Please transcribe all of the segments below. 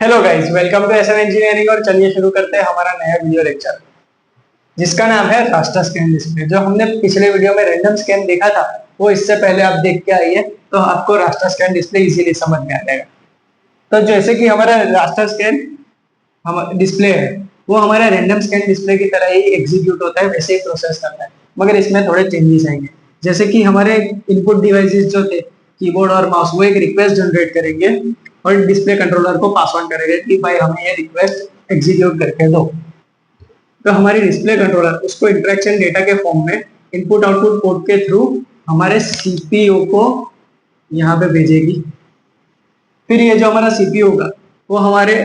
Hello guys, welcome to SN engineering. और चलिए शुरू करते हैं हमारा नया वीडियो लेक्चर जिसका नाम है रास्टर स्कैन डिस्प्ले। जो हमने पिछले वीडियो में रैंडम स्कैन देखा था वो इससे पहले आप देख के आइए तो आपको रास्टर स्कैन डिस्प्ले इजीली समझ में आ जाएगा। तो जैसे कि हमारा रास्टर स्कैन हम डिस्प्ले है वो हमारा रैंडम स्कैन डिस्प्ले की तरह ही एग्जीक्यूट होता है, वैसे ही प्रोसेस करता है, मगर इसमें थोड़े चेंजेस आएंगे। जैसे कि हमारे इनपुट डिवाइसेस जो थे कीबोर्ड और माउस वो एक रिक्वेस्ट जनरेट करेंगे और डिस्प्ले कंट्रोलर को पास ऑन करेंगे कि भाई हमें ये रिक्वेस्ट एग्जीक्यूट करके दो। तो हमारी डिस्प्ले कंट्रोलर उसको इंटरेक्शन डेटा के फॉर्म में इनपुट आउटपुट पोर्ट के थ्रू हमारे सीपीयू को यहाँ पे भेजेगी। फिर ये जो हमारा सीपीयू होगा वो हमारे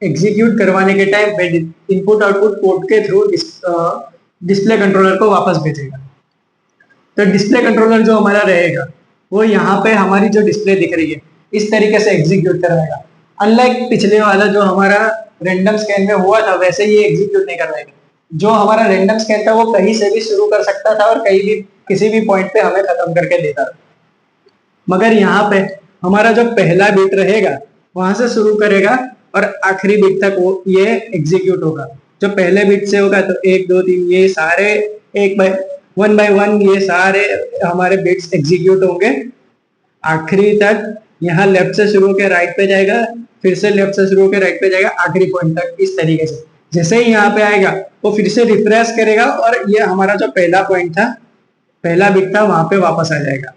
एग्जीक्यूट करवाने के टाइम पे इनपुट आउटपुट पोर्ट के थ्रू डिस्प्ले कंट्रोलर को वापस भेजेगा। तो डिस्प्ले कंट्रोलर जो हमारा रहेगा वो यहाँ पे हमारी जो डिस्प्ले दिख रही है इस तरीके से एग्जीक्यूट करवाएगा। अनलाइक पिछले वाला जो हमारा रैंडम स्कैन में हुआ था वैसे ये एग्जीक्यूट नहीं करवाएगा। जो हमारा रैंडम स्कैन था वो कहीं से भी शुरू कर सकता था और कहीं भी किसी भी पॉइंट पे हमें खत्म करके देता था, मगर यहाँ पे हमारा जो पहला बिट रहेगा वहां से शुरू करेगा और आखिरी बिट तक वो ये एग्जीक्यूट होगा। जो पहले बिट से होगा तो 1 2 3 ये सारे वन बाय वन ये सारे हमारे बिट्स एग्जीक्यूट होंगे आखिरी तक। यहाँ लेफ्ट से शुरू होकर राइट पे जाएगा, फिर से लेफ्ट से शुरू होकर राइट पे जाएगा आखिरी पॉइंट तक। इस तरीके से जैसे ही यहाँ पे आएगा वो फिर से रिफ्रेश करेगा और ये हमारा जो पहला पॉइंट था, पहला बिट था, वहां पे वापस आ जाएगा।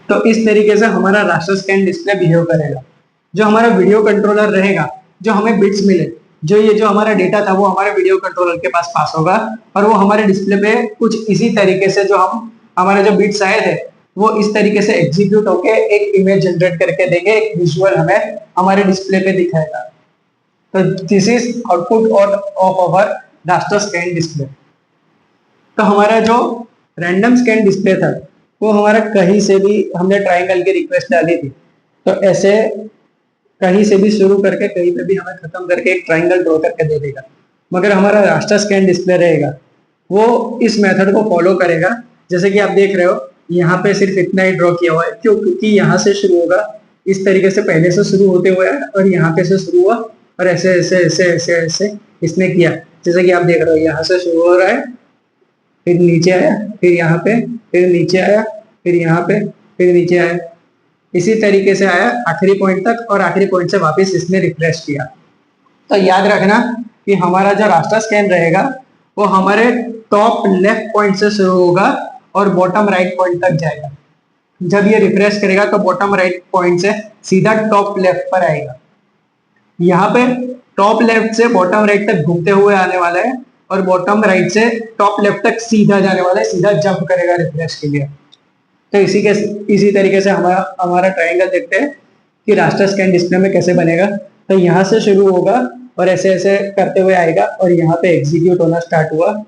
तो इस तरीके से हमारा रास्टर स्कैन डिस्प्ले बिहेव करेगा। जो हमारा वीडियो कंट्रोलर रहेगा, जो हमें बिट्स मिले, जो ये जो हमारा डेटा था वो हमारे वीडियो कंट्रोलर के पास होगा और वो हमारे डिस्प्ले पे कुछ इसी तरीके से जो हमारे जो बिट्स आए थे वो इस तरीके से एग्जीक्यूट होके एक इमेज जनरेट करके देंगे, एक विजुअल हमें हमारे डिस्प्ले पे दिखाएगा। तो this is output of our raster scan display. तो हमारा जो रैंडम स्कैन डिस्प्ले था वो हमारा कहीं से भी हमने ट्राइंगल की रिक्वेस्ट डाली थी तो ऐसे कहीं से भी शुरू करके कहीं पे भी हमें खत्म करके एक ट्राइंगल ड्रॉ करके दे देगा। मगर हमारा रास्टर स्कैन डिस्प्ले रहेगा वो इस मेथड को फॉलो करेगा। जैसे कि आप देख रहे हो यहाँ पे सिर्फ इतना ही ड्रॉ किया हुआ है, क्यों? क्योंकि यहाँ से शुरू होगा इस तरीके से, पहले से शुरू होते हुए और यहाँ पे से शुरू हुआ और ऐसे ऐसे ऐसे ऐसे ऐसे इसने किया। जैसे कि आप देख रहे हो यहाँ से शुरू हो रहा है, फिर नीचे आया, फिर यहाँ पे, फिर नीचे आया, फिर यहाँ पे, फिर नीचे आया, इसी तरीके से आया आखिरी पॉइंट तक और आखिरी पॉइंट से वापस इसने रिफ्रेश किया। तो याद रखना कि हमारा जो रास्टर स्कैन रहेगा वो हमारे टॉप लेफ्ट पॉइंट से शुरू होगा और बॉटम राइट पॉइंट तक जाएगा। जब ये रिफ्रेश करेगा तो बॉटम राइट पॉइंट से सीधा टॉप लेफ्ट पर आएगा। यहाँ पे टॉप लेफ्ट से बॉटम राइट तक घूमते हुए आने वाला है और बॉटम राइट से टॉप लेफ्ट तक सीधा जाने वाला है, सीधा जंप करेगा रिफ्रेश के लिए। तो इसी तरीके से हमारा ट्रायंगल देखते हैं कि रास्टर स्कैन डिस्प्ले में कैसे बनेगा। तो यहाँ से शुरू होगा और ऐसे ऐसे करते हुए आएगा और यहाँ पे एग्जीक्यूट होना स्टार्ट हुआ।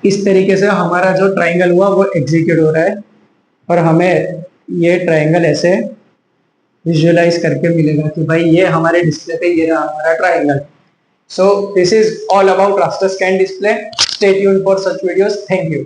इस तरीके से हमारा जो ट्रायंगल हुआ वो एग्जीक्यूट हो रहा है और हमें ये ट्रायंगल ऐसे विजुअलाइज करके मिलेगा कि भाई ये हमारे डिस्प्ले पे ये रहा हमारा triangle. So this is all about raster scan display. Stay tuned for such videos. Thank you.